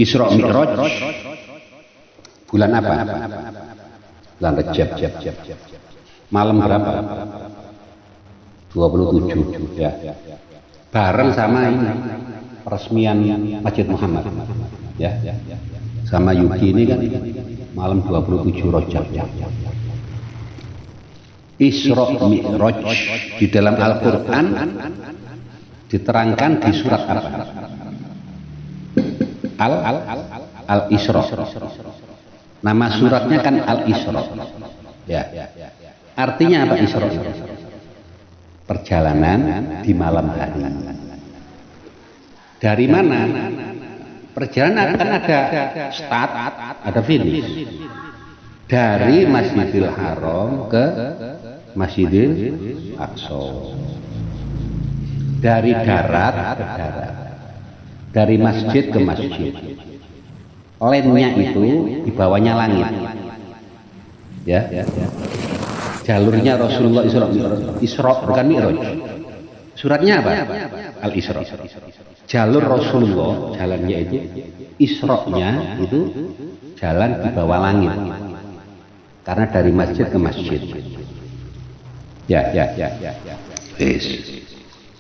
Isra Mi'raj bulan apa? Bulan Rajab. Malam berapa? 27 ya. Bareng sama ini peresmian Masjid Muhammad ya. Sama Yuki ini kan malam 27 Rajab ya. Isra Mi'raj di dalam Al-Qur'an diterangkan di surat apa? Al-Isra. Nama suratnya kan Al-Isra. Ya. Artinya apa Isra? Perjalanan di malam hari. Dari mana? Perjalanan kan ada start, ada finish. Dari Masjidil Haram ke Masjidil Aqsa. Dari darat ke darat. Dari masjid ke masjid. Lainnya itu di bawahnya langit. Ya. Jalurnya Rasulullah Isra bukan Mi'raj. Suratnya apa? Al-Isra. Jalur Rasulullah, jalannya itu Isra-nya itu jalan di bawah langit. Karena dari masjid ke masjid. Ya.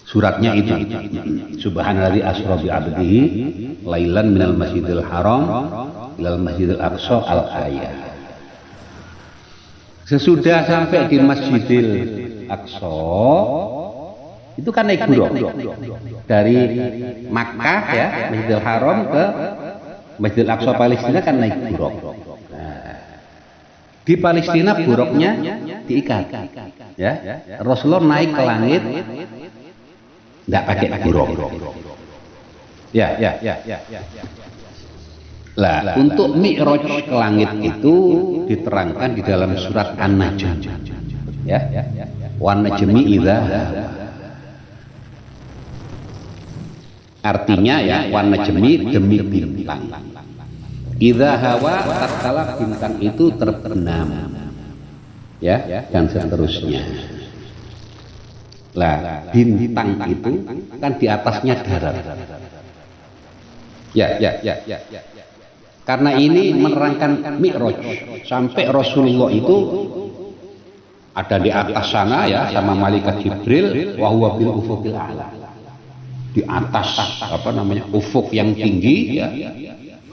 Suratnya itu. Subhanalladzi asra bi 'abdihi lailan minal masjidil haram ilal masjidil aqsa al-ayah. Sesudah sampai di Masjidil Aqsa itu kan naik buruk dari Makkah ya, Masjidil Haram ke Masjidil Aqsa Palestina kan naik buruk. Nah, di Palestina buruknya diikat ya. Rasulullah naik ke langit enggak pakai buruk. Ya. Lah, untuk Mi'raj ke langit itu diterangkan di dalam surat An-Najm. Ya. Wan najmi idza hawa. Artinya ya, wan najmi demi bintang. Idza hawa tatkala bintang itu terbenam. Ya, dan seterusnya. Lah, bintang itu kan di atasnya darat. Ya. Karena ini menerangkan Mi'raj sampai Rasulullah itu ada di atas sana ya sama malaikat Jibril wa huwa bil ufuqil a'la. Di atas apa namanya ufuk yang tinggi ya.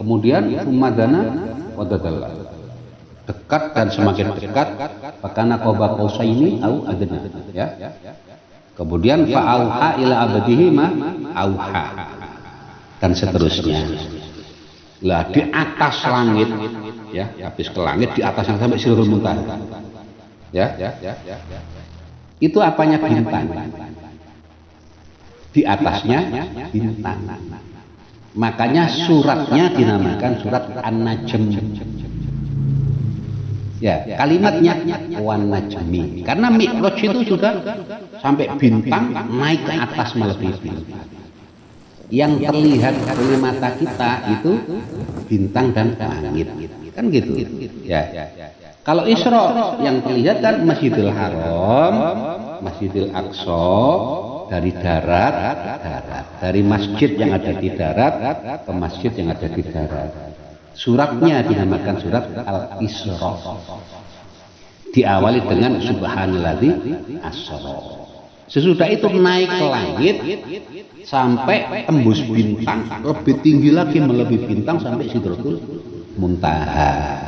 Kemudian sumadana wadadalla. Dekat dan semakin dekat fakana qaba qausaini au adna ya. Kemudian fa'auha ila abdihi ma auha dan seterusnya. Lah di atas langit ya, habis ke langit di atasnya sampai Sidratul Muntaha. Ya. Itu apanya bintang. Di atasnya bintang. Makanya suratnya dinamakan surat An-Najm. Ya, kalimatnya wan najmi. Karena Mi'raj itu sudah sampai bintang naik ke atas melebihi bintang. Yang terlihat oleh mata kita itu bintang dan langit kan gitu ya. Kalau Isra yang terlihat kan Masjidil Haram, Masjidil Aqsa dari darat ke darat, dari masjid yang ada di darat ke masjid yang ada di darat. Suratnya dinamakan surat Al-Isra. Diawali dengan subhanalladzi asra. Sesudah itu naik ke langit sampai tembus bintang, lebih tinggi lagi melebihi bintang sampai Sidratul Muntaha.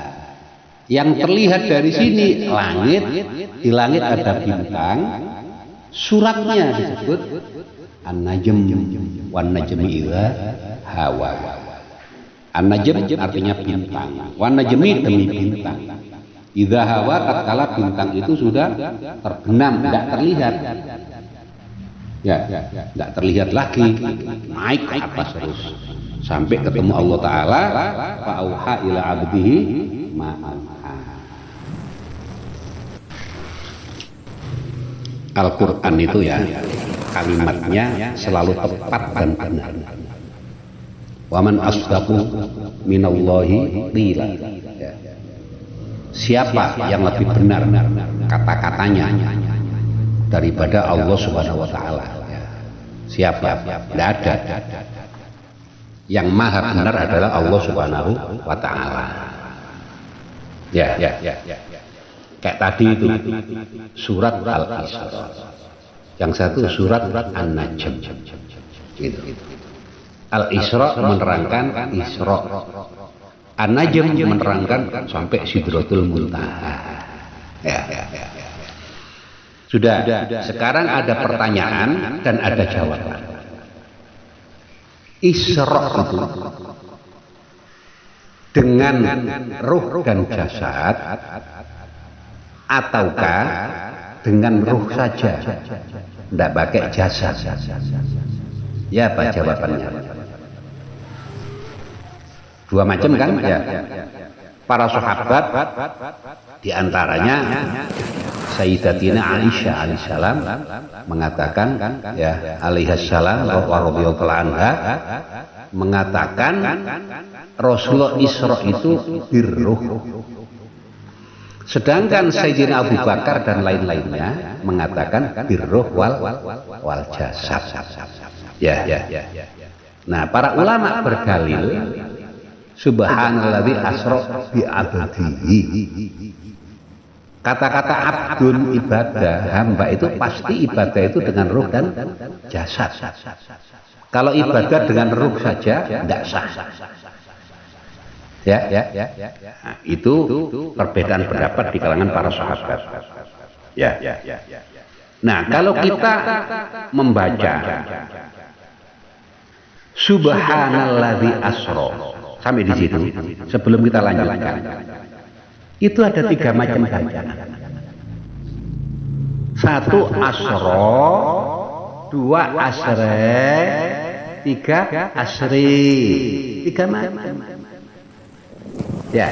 Yang terlihat dari sini langit, di langit ada bintang, suratnya disebut An-Najm wan najmi idza hawa. An-Najm artinya bintang, wan najmi demi bintang. Idza hawa tatkala bintang itu sudah terbenam, tidak terlihat. Ya, tidak terlihat lagi, naik ke atas terus sampai ketemu Allah Ta'ala. Fa'auha ila abdihi ma'auha. Al-Quran itu ya kalimatnya selalu tepat dan benar. Wa man asdaqu minallahi qila. Siapa yang lebih benar kata-katanya daripada Allah Subhanahu wa taala? Siapa? Tidak ada. Yang maha benar adalah Allah Subhanahu wa taala. Ya. Kayak tadi itu surat Al-Isra. Yang satu surat An-Najm. Gitu. Al-Isra menerangkan Isra. An-Najm menerangkan sampai Sidratul Muntaha. Ya. Sudah. Sekarang ada pertanyaan dan ada jawaban. Isra itu dengan ruh dan jasad ataukah dengan ruh saja, tidak pakai jasad? Ya, apa jawabannya? Dua macam kan? Ya. Para sahabat diantaranya Sayyidatina Aisyah alaihissalam mengatakan, ya alaihissalam radhiyallahu anha mengatakan Rasulullah Isra itu birruh. Sedangkan Sayyidina Abu Bakar dan lain-lainnya mengatakan birruh wal jasad. Ya. Nah, para ulama berdalil subhanalladzi asra bi 'abdihi. Kata-kata abdun ibadah, hamba itu pasti ibadah itu dengan ruh dan jasad. Kalau ibadah dengan ruh saja tidak sah. Ya. Nah, itu perbedaan pendapat di kalangan para sahabat. Ya. Nah, kalau kita membaca subhanalladzi asra sampai di situ, sebelum kita lanjutkan, itu ada tiga macam bacaan. Satu asra, dua asre, tiga asri. Tiga macam. Ya.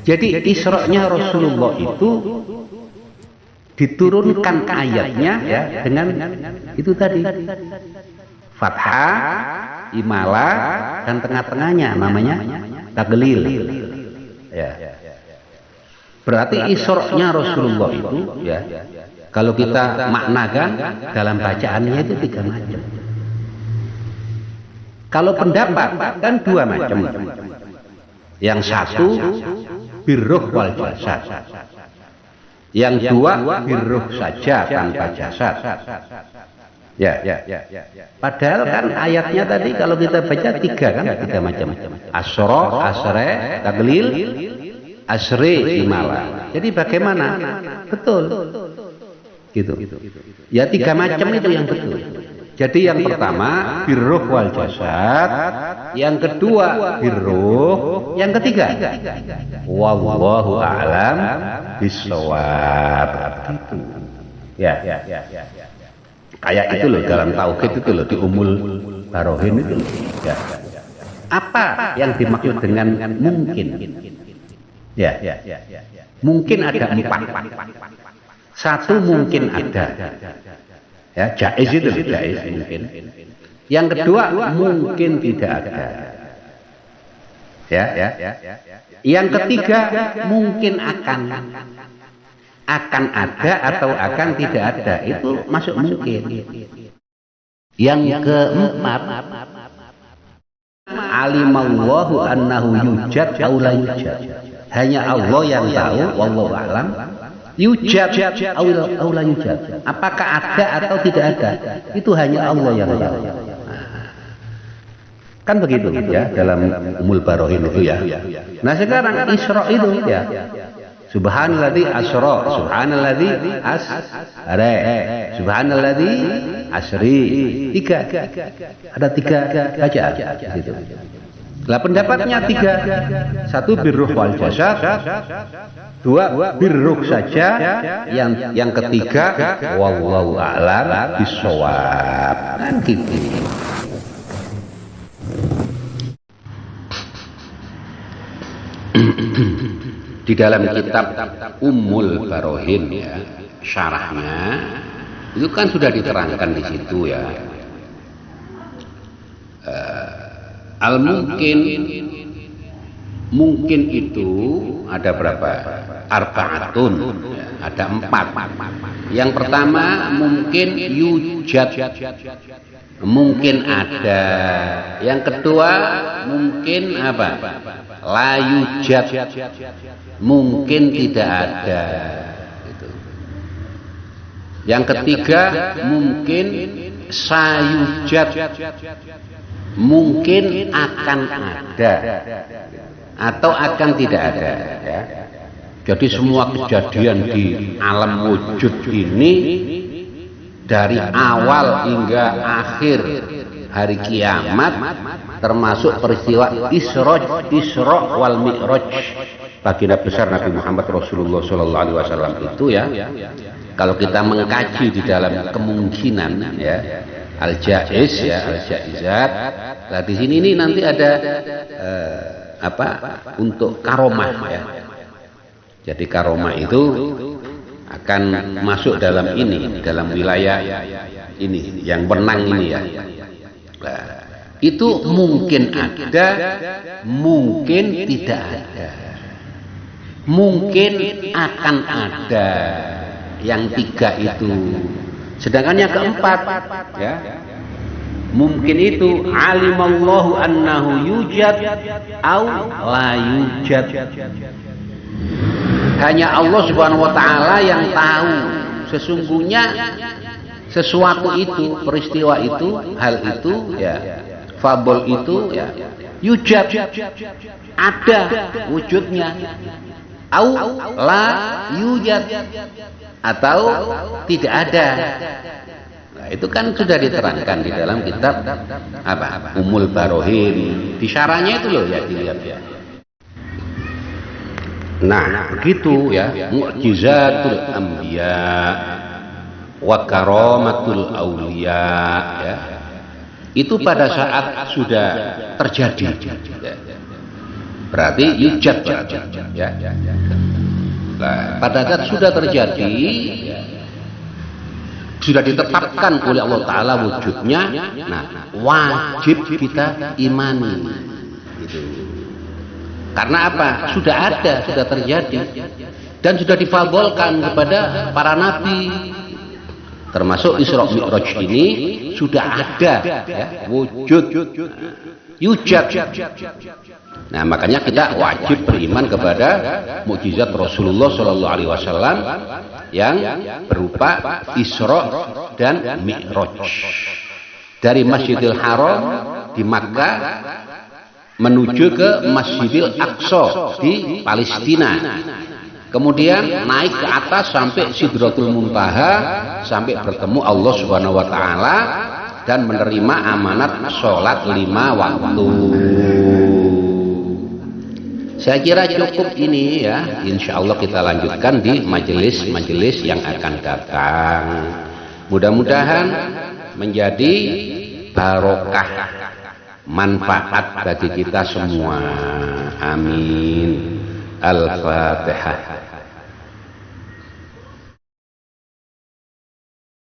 Jadi Isra-nya Rasulullah itu diturunkan ayatnya ya dengan itu tadi. Fathah, Imala, dan tengah-tengahnya namanya taglil. Ya. Berarti Isra-nya Rasulullah itu ya, kalau kita maknakan dalam bacaannya itu tiga macam. Kalau pendapat kan dua macam. Yang satu birruh wal jasad. Yang dua birruh saja tanpa jasad. Ya. Padahal kan ayatnya tadi kalau kita baca tiga kan, tiga macam. Asra, asre, taglil, asri, imala. Jadi bagaimana? Betul. Gitu. Ya tiga macam itu yang betul. Jadi yang pertama birruh wal jasad, yang kedua birruh, yang ketiga wallahu a'lam bishawab. Gitu. Ya. Kayak itu loh dalam tauhid itu loh di Umul Barohin itu. Ya. Apa yang dimaksud dengan mungkin? Ya. Mungkin ada empat. Satu mungkin ada. Ya, jaiz itu jaiz mungkin. Yang kedua mungkin tidak ada. Ya. Yang ketiga mungkin akan ada atau akan tidak ada, itu masuk mungkin. Yang keempat alimallahu annahu yujad aw la yujad. Hanya Allah yang tahu, wallahu a'lam. Yujad aw la yujad. Apakah ada atau tidak ada? Itu hanya Allah yang tahu. Kan begitu ya dalam Umul Barohin itu ya. Nah, sekarang Isra itu ya. Subhanalladzi asra, subhanalladzi asra, subhanalladzi asri. Tiga. Ada tiga bacaan gitu. Lah pendapatnya tiga. Satu birruh wal jasad, dua birruh saja, yang ketiga wallahu a'lam bishawab. Kan gitu. Di dalam kitab Ummul Barohin ya, syarahnya itu kan sudah diterangkan di situ ya. Mungkin itu ada berapa? Arba'atun ya. ada 4. Yang pertama mungkin yujad, mungkin ada. Yang kedua mungkin apa? La yujad, mungkin tidak ada. Gitu. Yang ketiga mungkin sayujad, mungkin akan ada atau akan tidak ada, ya. Jadi semua kejadian di alam wujud ini dari awal hingga akhir hari kiamat, termasuk peristiwa Isra wal Mi'raj baginda besar Nabi Muhammad Rasulullah Sallallahu Alaihi Wasallam itu, ya. Kalau kita mengkaji di dalam kemungkinan, ya, al-jaiz, ya, al-jaizat. Nah di sini ini nanti ada untuk karomah, ya. Jadi karomah itu akan masuk dalam ini, dalam wilayah ini yang menang ini, ya. Nah, itu mungkin ada, mungkin tidak ada, mungkin akan ada. Yang 3 itu. Sedangkan yang keempat, ya, mungkin itu alimallahu annahu yujad au la yujad. Hanya Allah Subhanahu wa taala yang tahu sesungguhnya sesuatu itu, peristiwa itu, hal itu, ya, fabel itu, ya, yujad, ada wujudnya, au la yujad, atau tidak ada. Nah, itu kan sudah diterangkan di dalam kitab apa? Umul Barohin. Di syarahnya itu loh, ya, dilihat, ya. Nah, begitu, ya, mu'jizatul anbiya wa karamatul auliya, ya. Itu pada saat sudah terjadi, ya. Berarti yujad, ya. Nah, pada saat sudah terjadi, ya, sudah ditetapkan oleh Allah Ta'ala wujudnya, nah, wajib kita imani. Gitu. Karena apa? Sudah ada, sudah terjadi, dan sudah difadolkan kepada para nabi. Termasuk Isra Mi'raj ini sudah ada, ya, wujud, yujad. Nah, makanya kita wajib beriman kepada mukjizat Rasulullah Sallallahu Alaihi Wasallam yang berupa Isra dan Mi'raj dari Masjidil Haram di Makkah menuju ke Masjidil Aqsa di Palestina. Kemudian naik ke atas sampai Sidratul Muntaha, sampai bertemu Allah Subhanahu wa taala dan menerima amanat sholat 5 waktu. Saya kira cukup ini, ya. Insya Allah kita lanjutkan di majelis-majelis yang akan datang. Mudah-mudahan menjadi barokah, manfaat bagi kita semua. Amin. Al-Fatihah.